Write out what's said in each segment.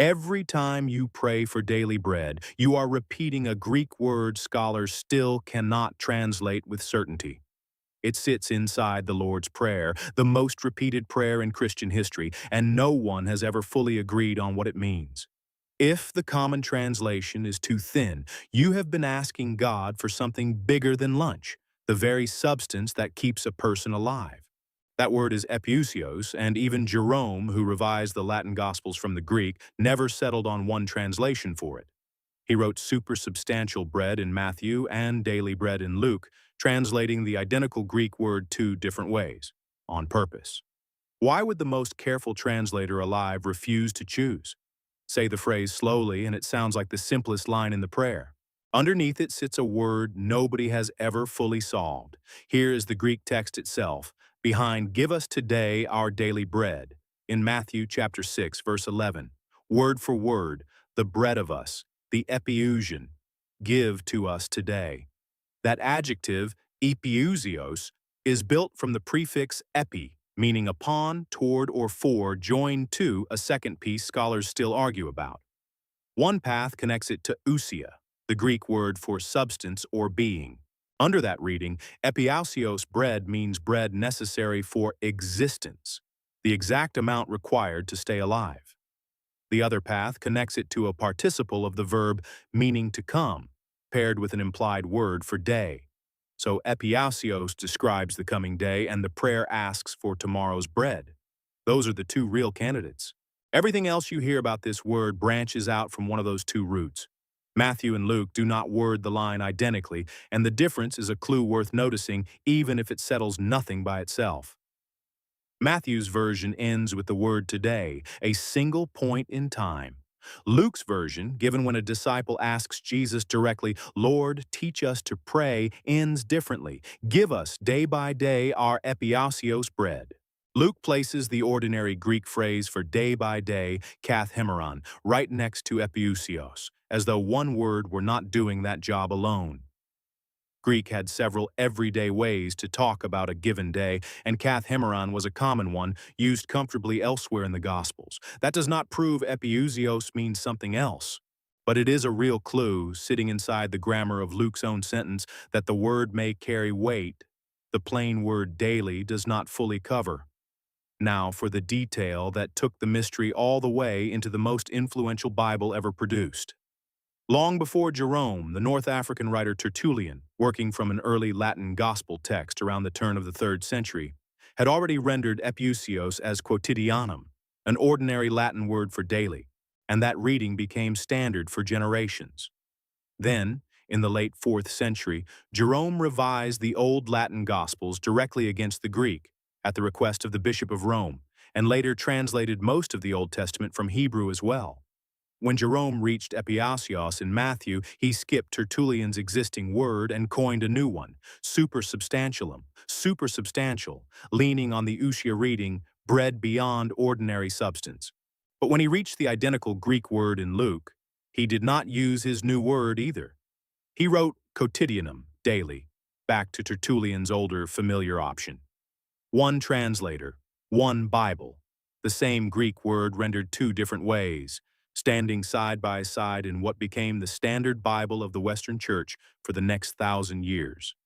Every time you pray for daily bread, you are repeating a Greek word scholars still cannot translate with certainty. It sits inside the Lord's Prayer, the most repeated prayer in Christian history, and no one has ever fully agreed on what it means. If the common translation is too thin, you have been asking God for something bigger than lunch, the very substance that keeps a person alive. That word is Epiousios, and even Jerome, who revised the Latin Gospels from the Greek, never settled on one translation for it. He wrote supersubstantial bread in Matthew and daily bread in Luke, translating the identical Greek word two different ways, on purpose. Why would the most careful translator alive refuse to choose? Say the phrase slowly and it sounds like the simplest line in the prayer. Underneath it sits a word nobody has ever fully solved. Here is the Greek text itself, behind "Give us today our daily bread," in Matthew chapter 6, verse 11. Word for word, the bread of us, the Epiousian, give to us today. That adjective, Epiousios, is built from the prefix epi, meaning upon, toward, or for, joined to a second piece scholars still argue about. One path connects it to ousia, the Greek word for substance or being. Under that reading, Epiousios bread means bread necessary for existence, the exact amount required to stay alive. The other path connects it to a participle of the verb meaning to come, paired with an implied word for day. So Epiousios describes the coming day and the prayer asks for tomorrow's bread. Those are the two real candidates. Everything else you hear about this word branches out from one of those two roots. Matthew and Luke do not word the line identically, and the difference is a clue worth noticing even if it settles nothing by itself. Matthew's version ends with the word today, a single point in time. Luke's version, given when a disciple asks Jesus directly, "Lord, teach us to pray," ends differently. "Give us day by day our Epiousios bread." Luke places the ordinary Greek phrase for day by day, kathemeron, right next to Epiousios, as though one word were not doing that job alone. Greek had several everyday ways to talk about a given day, and kathemeron was a common one, used comfortably elsewhere in the Gospels. That does not prove Epiousios means something else, but it is a real clue, sitting inside the grammar of Luke's own sentence, that the word may carry weight the plain word daily does not fully cover. Now for the detail that took the mystery all the way into the most influential Bible ever produced. Long before Jerome, the North African writer Tertullian, working from an early Latin gospel text around the turn of the 3rd century, had already rendered Epiousios as quotidianum, an ordinary Latin word for daily, and that reading became standard for generations. Then, in the late 4th century, Jerome revised the Old Latin Gospels directly against the Greek, at the request of the Bishop of Rome, and later translated most of the Old Testament from Hebrew as well. When Jerome reached Epiousios in Matthew, he skipped Tertullian's existing word and coined a new one, supersubstantialum, supersubstantial, leaning on the ousia reading, bread beyond ordinary substance. But when he reached the identical Greek word in Luke, he did not use his new word either. He wrote quotidianum, daily, back to Tertullian's older familiar option. One translator, one Bible, the same Greek word rendered two different ways, standing side by side in what became the standard Bible of the Western Church for the next 1,000 years.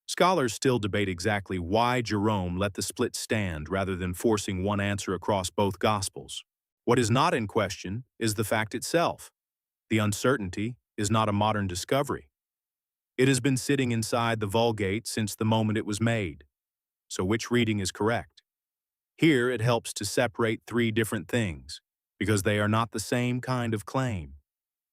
Scholars still debate exactly why Jerome let the split stand rather than forcing one answer across both Gospels. What is not in question is the fact itself. The uncertainty is not a modern discovery. It has been sitting inside the Vulgate since the moment it was made. So which reading is correct? Here it helps to separate three different things, because they are not the same kind of claim.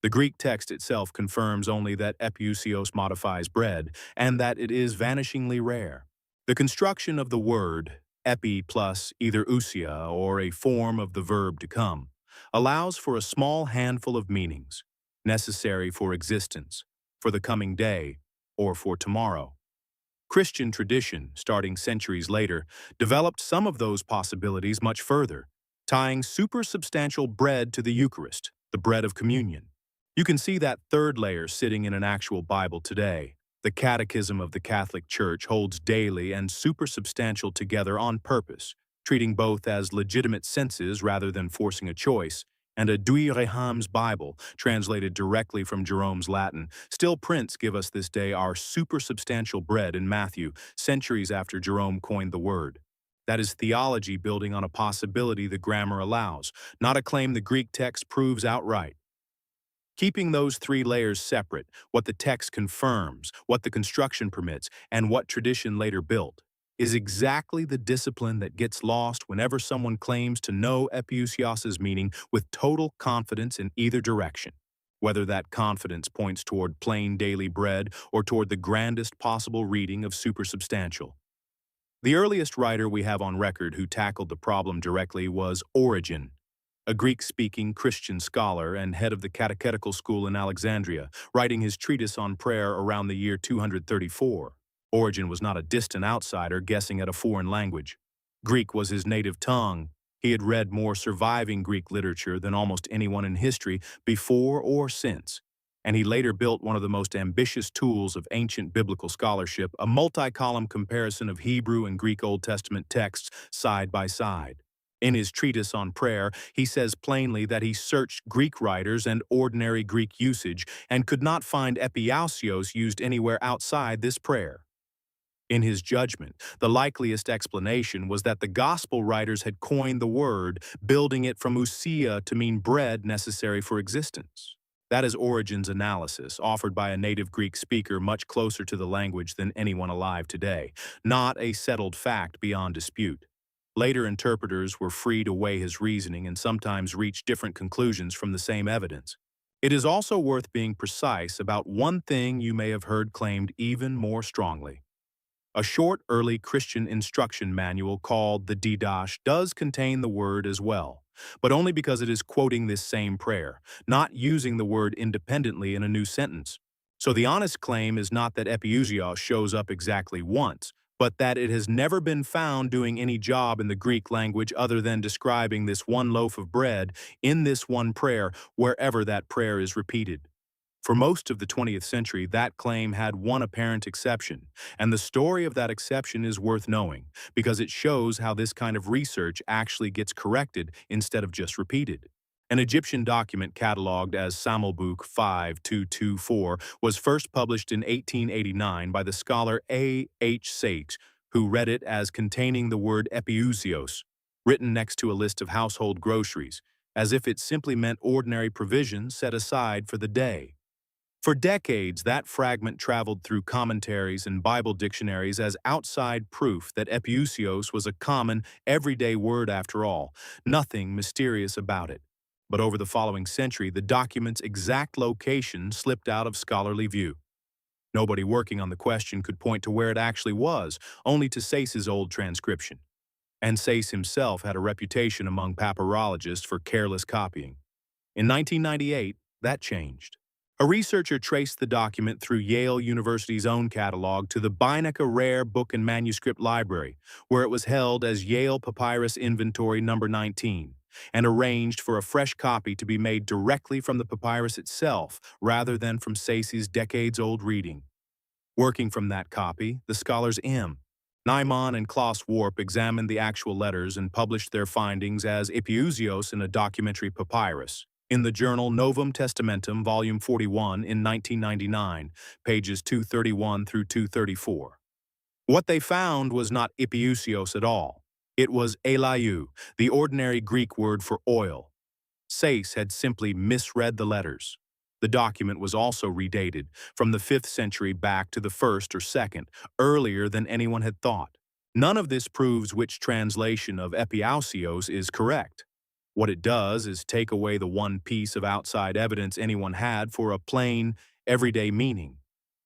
The Greek text itself confirms only that Epiousios modifies bread, and that it is vanishingly rare. The construction of the word, epi plus either ousia or a form of the verb to come, allows for a small handful of meanings, necessary for existence, for the coming day, or for tomorrow. Christian tradition, starting centuries later, developed some of those possibilities much further, tying supersubstantial bread to the Eucharist, the bread of communion. You can see that third layer sitting in an actual Bible today. The Catechism of the Catholic Church holds daily and supersubstantial together on purpose, treating both as legitimate senses rather than forcing a choice, and a Reham's Bible, translated directly from Jerome's Latin, still prints give us this day our supersubstantial bread in Matthew, centuries after Jerome coined the word. That is theology building on a possibility the grammar allows, not a claim the Greek text proves outright. Keeping those three layers separate, what the text confirms, what the construction permits, and what tradition later built, is exactly the discipline that gets lost whenever someone claims to know Epiousios' meaning with total confidence in either direction, whether that confidence points toward plain daily bread or toward the grandest possible reading of supersubstantial. The earliest writer we have on record who tackled the problem directly was Origen, a Greek-speaking Christian scholar and head of the catechetical school in Alexandria, writing his treatise on prayer around the year 234. Origen was not a distant outsider guessing at a foreign language. Greek was his native tongue. He had read more surviving Greek literature than almost anyone in history before or since, and he later built one of the most ambitious tools of ancient biblical scholarship, a multi-column comparison of Hebrew and Greek Old Testament texts side by side. In his treatise on prayer, he says plainly that he searched Greek writers and ordinary Greek usage and could not find Epiousios used anywhere outside this prayer. In his judgment, the likeliest explanation was that the gospel writers had coined the word, building it from ousia to mean bread necessary for existence. That is Origen's analysis, offered by a native Greek speaker much closer to the language than anyone alive today, not a settled fact beyond dispute. Later interpreters were free to weigh his reasoning and sometimes reach different conclusions from the same evidence. It is also worth being precise about one thing you may have heard claimed even more strongly. A short early Christian instruction manual called the Didache does contain the word as well, but only because it is quoting this same prayer, not using the word independently in a new sentence. So the honest claim is not that Epiousios shows up exactly once, but that it has never been found doing any job in the Greek language other than describing this one loaf of bread in this one prayer wherever that prayer is repeated. For most of the 20th century, that claim had one apparent exception, and the story of that exception is worth knowing, because it shows how this kind of research actually gets corrected instead of just repeated. An Egyptian document catalogued as Sammelbuch 5224 was first published in 1889 by the scholar A. H. Sachs, who read it as containing the word Epiousios, written next to a list of household groceries, as if it simply meant ordinary provisions set aside for the day. For decades, that fragment traveled through commentaries and Bible dictionaries as outside proof that Epiousios was a common, everyday word after all, nothing mysterious about it. But over the following century, the document's exact location slipped out of scholarly view. Nobody working on the question could point to where it actually was, only to Sace's old transcription. And Sace himself had a reputation among papyrologists for careless copying. In 1998, that changed. A researcher traced the document through Yale University's own catalog to the Beinecke Rare Book and Manuscript Library, where it was held as Yale Papyrus Inventory No. 19, and arranged for a fresh copy to be made directly from the papyrus itself rather than from Sace's decades-old reading. Working from that copy, the scholars M. Naiman and Klaus Warp examined the actual letters and published their findings as Epiousios in a documentary papyrus in the journal Novum Testamentum, Volume 41 in 1999, pages 231 through 234. What they found was not Epiousios at all. It was elaiou, the ordinary Greek word for oil. Sace had simply misread the letters. The document was also redated, from the 5th century back to the 1st or 2nd, earlier than anyone had thought. None of this proves which translation of Epiousios is correct. What it does is take away the one piece of outside evidence anyone had for a plain, everyday meaning,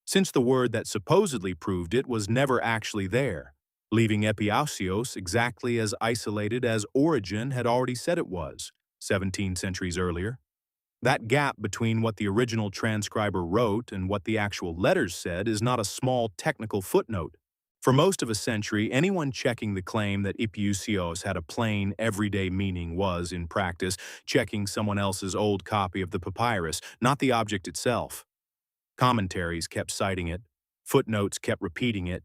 since the word that supposedly proved it was never actually there, leaving Epiousios exactly as isolated as Origen had already said it was, 17 centuries earlier. That gap between what the original transcriber wrote and what the actual letters said is not a small technical footnote. For most of a century, anyone checking the claim that Epiousios had a plain, everyday meaning was, in practice, checking someone else's old copy of the papyrus, not the object itself. Commentaries kept citing it, footnotes kept repeating it,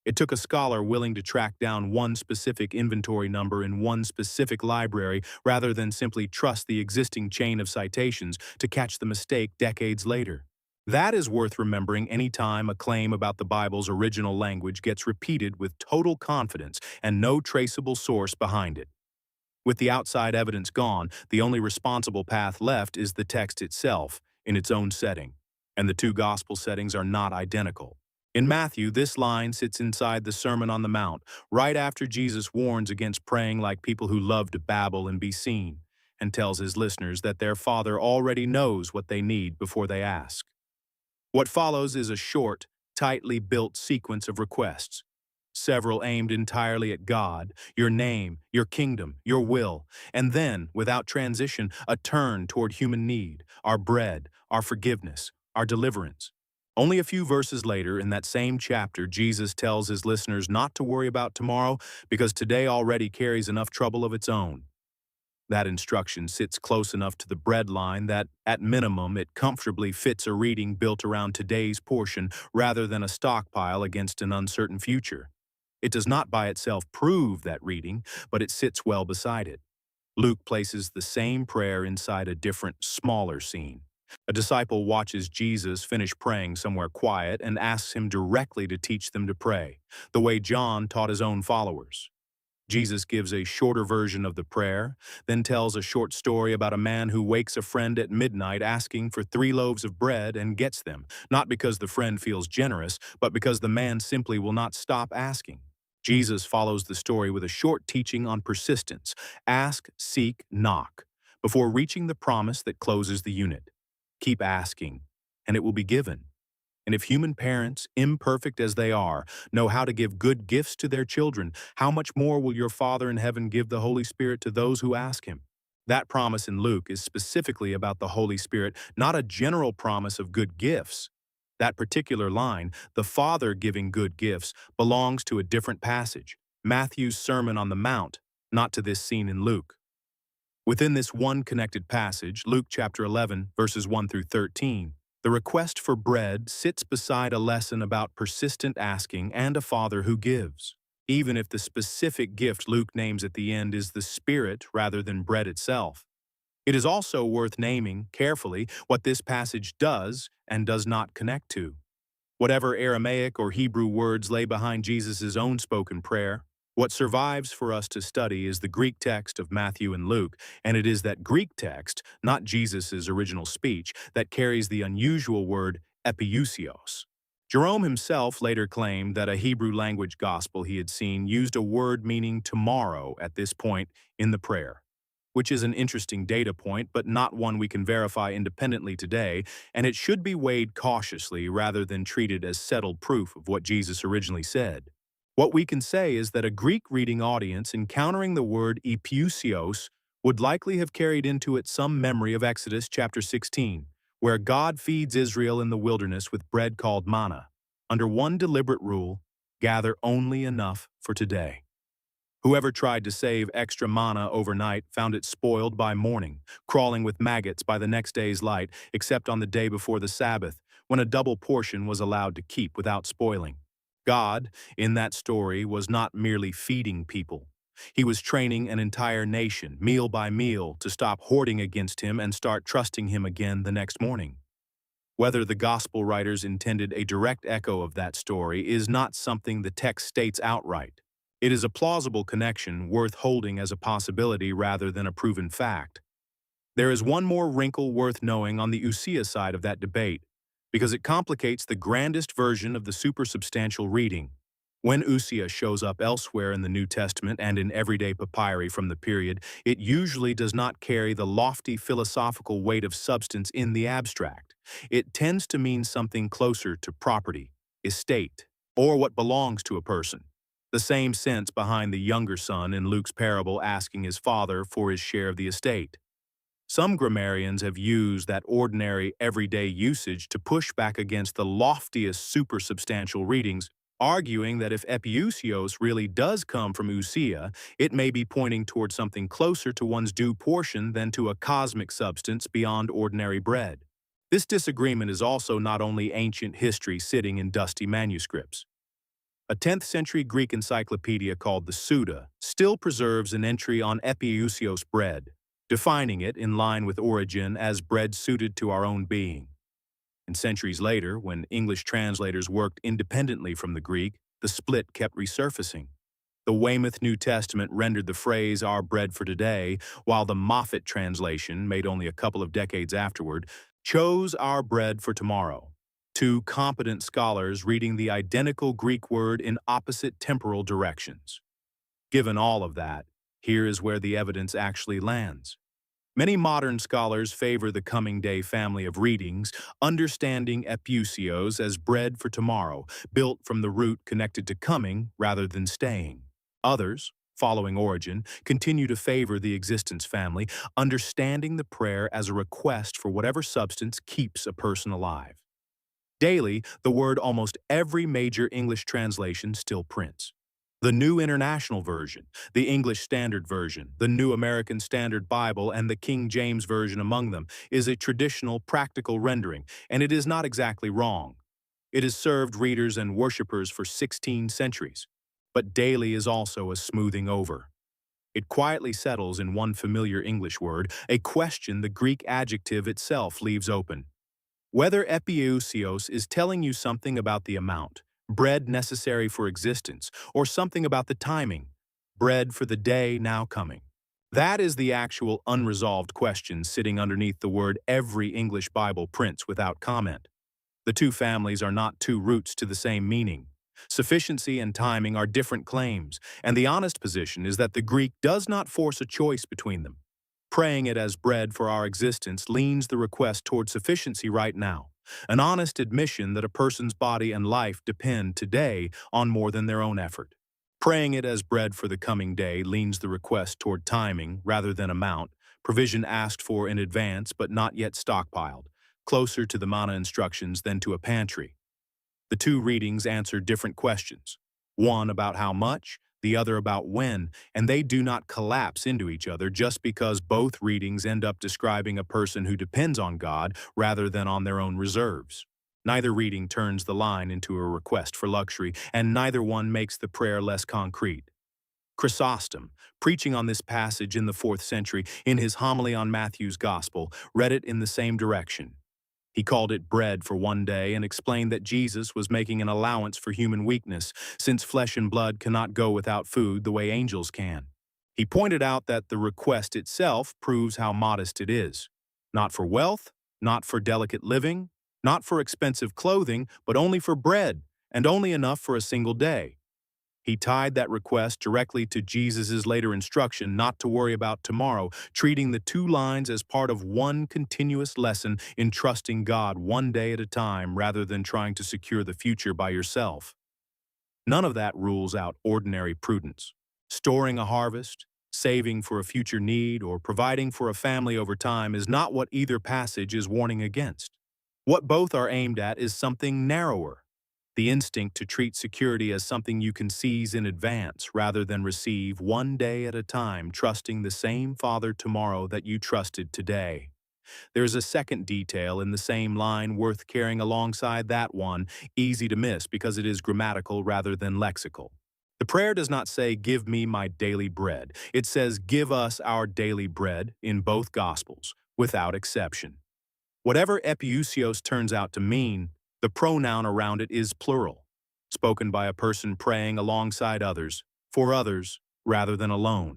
It took a scholar willing to track down one specific inventory number in one specific library rather than simply trust the existing chain of citations to catch the mistake decades later. That is worth remembering any time a claim about the Bible's original language gets repeated with total confidence and no traceable source behind it. With the outside evidence gone, the only responsible path left is the text itself, in its own setting. And the two gospel settings are not identical. In Matthew, this line sits inside the Sermon on the Mount, right after Jesus warns against praying like people who love to babble and be seen, and tells his listeners that their Father already knows what they need before they ask. What follows is a short, tightly built sequence of requests, several aimed entirely at God, your name, your kingdom, your will, and then, without transition, a turn toward human need, our bread, our forgiveness, our deliverance. Only a few verses later, in that same chapter, Jesus tells his listeners not to worry about tomorrow because today already carries enough trouble of its own. That instruction sits close enough to the bread line that, at minimum, it comfortably fits a reading built around today's portion rather than a stockpile against an uncertain future. It does not by itself prove that reading, but it sits well beside it. Luke places the same prayer inside a different, smaller scene. A disciple watches Jesus finish praying somewhere quiet and asks him directly to teach them to pray, the way John taught his own followers. Jesus gives a shorter version of the prayer, then tells a short story about a man who wakes a friend at midnight asking for 3 loaves of bread and gets them, not because the friend feels generous, but because the man simply will not stop asking. Jesus follows the story with a short teaching on persistence, ask, seek, knock, before reaching the promise that closes the unit. Keep asking, and it will be given. And if human parents, imperfect as they are, know how to give good gifts to their children, how much more will your Father in heaven give the Holy Spirit to those who ask him? That promise in Luke is specifically about the Holy Spirit, not a general promise of good gifts. That particular line, the Father giving good gifts, belongs to a different passage, Matthew's Sermon on the Mount, not to this scene in Luke. Within this one connected passage, Luke chapter 11, verses 1 through 13, the request for bread sits beside a lesson about persistent asking and a Father who gives, even if the specific gift Luke names at the end is the Spirit rather than bread itself. It is also worth naming carefully what this passage does and does not connect to. Whatever Aramaic or Hebrew words lay behind Jesus' own spoken prayer, what survives for us to study is the Greek text of Matthew and Luke, and it is that Greek text, not Jesus' original speech, that carries the unusual word Epiousios. Jerome himself later claimed that a Hebrew language gospel he had seen used a word meaning tomorrow at this point in the prayer, which is an interesting data point but not one we can verify independently today, and it should be weighed cautiously rather than treated as settled proof of what Jesus originally said. What we can say is that a Greek reading audience encountering the word Epiousios would likely have carried into it some memory of Exodus chapter 16, where God feeds Israel in the wilderness with bread called manna, under one deliberate rule: gather only enough for today. Whoever tried to save extra manna overnight found it spoiled by morning, crawling with maggots by the next day's light, except on the day before the Sabbath, when a double portion was allowed to keep without spoiling. God, in that story, was not merely feeding people. He was training an entire nation, meal by meal, to stop hoarding against him and start trusting him again the next morning. Whether the gospel writers intended a direct echo of that story is not something the text states outright. It is a plausible connection worth holding as a possibility rather than a proven fact. There is one more wrinkle worth knowing on the ousia side of that debate, because it complicates the grandest version of the supersubstantial reading. When ousia shows up elsewhere in the New Testament and in everyday papyri from the period, it usually does not carry the lofty philosophical weight of substance in the abstract. It tends to mean something closer to property, estate, or what belongs to a person. The same sense behind the younger son in Luke's parable asking his father for his share of the estate. Some grammarians have used that ordinary, everyday usage to push back against the loftiest supersubstantial readings, arguing that if Epiousios really does come from ousia, it may be pointing toward something closer to one's due portion than to a cosmic substance beyond ordinary bread. This disagreement is also not only ancient history sitting in dusty manuscripts. A 10th century Greek encyclopedia called the Suda still preserves an entry on Epiousios bread, defining it in line with Origen as bread suited to our own being. And centuries later, when English translators worked independently from the Greek, the split kept resurfacing. The Weymouth New Testament rendered the phrase "our bread for today," while the Moffat translation, made only a couple of decades afterward, chose "our bread for tomorrow." Two competent scholars reading the identical Greek word in opposite temporal directions. Given all of that, here is where the evidence actually lands. Many modern scholars favor the Coming Day family of readings, understanding Epiousios as bread for tomorrow, built from the root connected to coming rather than staying. Others, following Origen, continue to favor the existence family, understanding the prayer as a request for whatever substance keeps a person alive. Daily, the word almost every major English translation still prints. The New International Version, the English Standard Version, the New American Standard Bible, and the King James Version among them, is a traditional, practical rendering, and it is not exactly wrong. It has served readers and worshippers for 16 centuries. But daily is also a smoothing over. It quietly settles in one familiar English word, a question the Greek adjective itself leaves open. Whether Epiousios is telling you something about the amount, bread necessary for existence, or something about the timing, bread for the day now coming. That is the actual unresolved question sitting underneath the word every English Bible prints without comment. The two families are not two roots to the same meaning. Sufficiency and timing are different claims, and the honest position is that the Greek does not force a choice between them. Praying it as bread for our existence leans the request toward sufficiency right now, an honest admission that a person's body and life depend today on more than their own effort. Praying it as bread for the coming day leans the request toward timing rather than amount, provision asked for in advance but not yet stockpiled, closer to the manna instructions than to a pantry. The two readings answer different questions, one about how much, the other about when, and they do not collapse into each other just because both readings end up describing a person who depends on God rather than on their own reserves. Neither reading turns the line into a request for luxury, and neither one makes the prayer less concrete. Chrysostom, preaching on this passage in the 4th century in his homily on Matthew's Gospel, read it in the same direction. He called it bread for one day and explained that Jesus was making an allowance for human weakness, since flesh and blood cannot go without food the way angels can. He pointed out that the request itself proves how modest it is. Not for wealth, not for delicate living, not for expensive clothing, but only for bread, and only enough for a single day. He tied that request directly to Jesus' later instruction not to worry about tomorrow, treating the two lines as part of one continuous lesson in trusting God one day at a time rather than trying to secure the future by yourself. None of that rules out ordinary prudence. Storing a harvest, saving for a future need, or providing for a family over time is not what either passage is warning against. What both are aimed at is something narrower. The instinct to treat security as something you can seize in advance rather than receive one day at a time, trusting the same Father tomorrow that you trusted today. There's a second detail in the same line worth carrying alongside that one, easy to miss because it is grammatical rather than lexical. The prayer does not say, "Give me my daily bread." It says, "Give us our daily bread," in both Gospels, without exception. Whatever Epiousios turns out to mean, the pronoun around it is plural, spoken by a person praying alongside others, for others, rather than alone.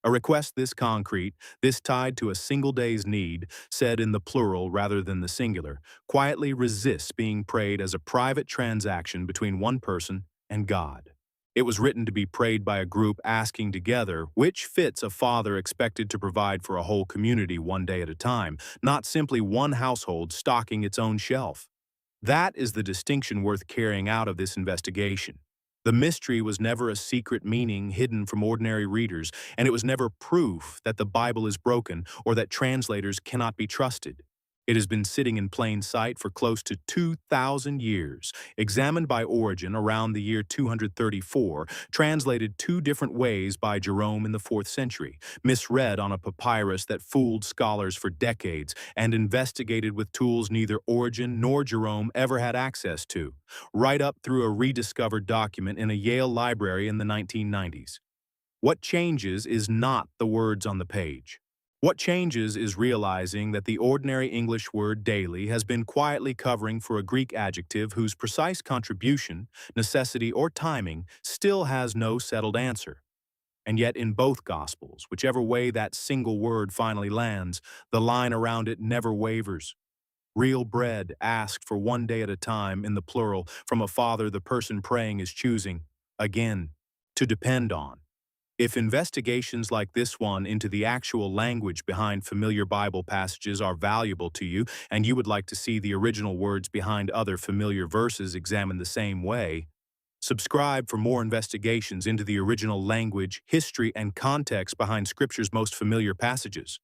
A request this concrete, this tied to a single day's need, said in the plural rather than the singular, quietly resists being prayed as a private transaction between one person and God. It was written to be prayed by a group asking together, which fits a father expected to provide for a whole community one day at a time, not simply one household stocking its own shelf. That is the distinction worth carrying out of this investigation. The mystery was never a secret meaning hidden from ordinary readers, and it was never proof that the Bible is broken or that translators cannot be trusted. It has been sitting in plain sight for close to 2,000 years, examined by Origen around the year 234, translated two different ways by Jerome in the 4th century, misread on a papyrus that fooled scholars for decades, and investigated with tools neither Origen nor Jerome ever had access to, right up through a rediscovered document in a Yale library in the 1990s. What changes is not the words on the page. What changes is realizing that the ordinary English word daily has been quietly covering for a Greek adjective whose precise contribution, necessity, or timing still has no settled answer. And yet in both Gospels, whichever way that single word finally lands, the line around it never wavers. Real bread asked for one day at a time in the plural from a father the person praying is choosing, again, to depend on. If investigations like this one into the actual language behind familiar Bible passages are valuable to you, and you would like to see the original words behind other familiar verses examined the same way, subscribe for more investigations into the original language, history, and context behind Scripture's most familiar passages.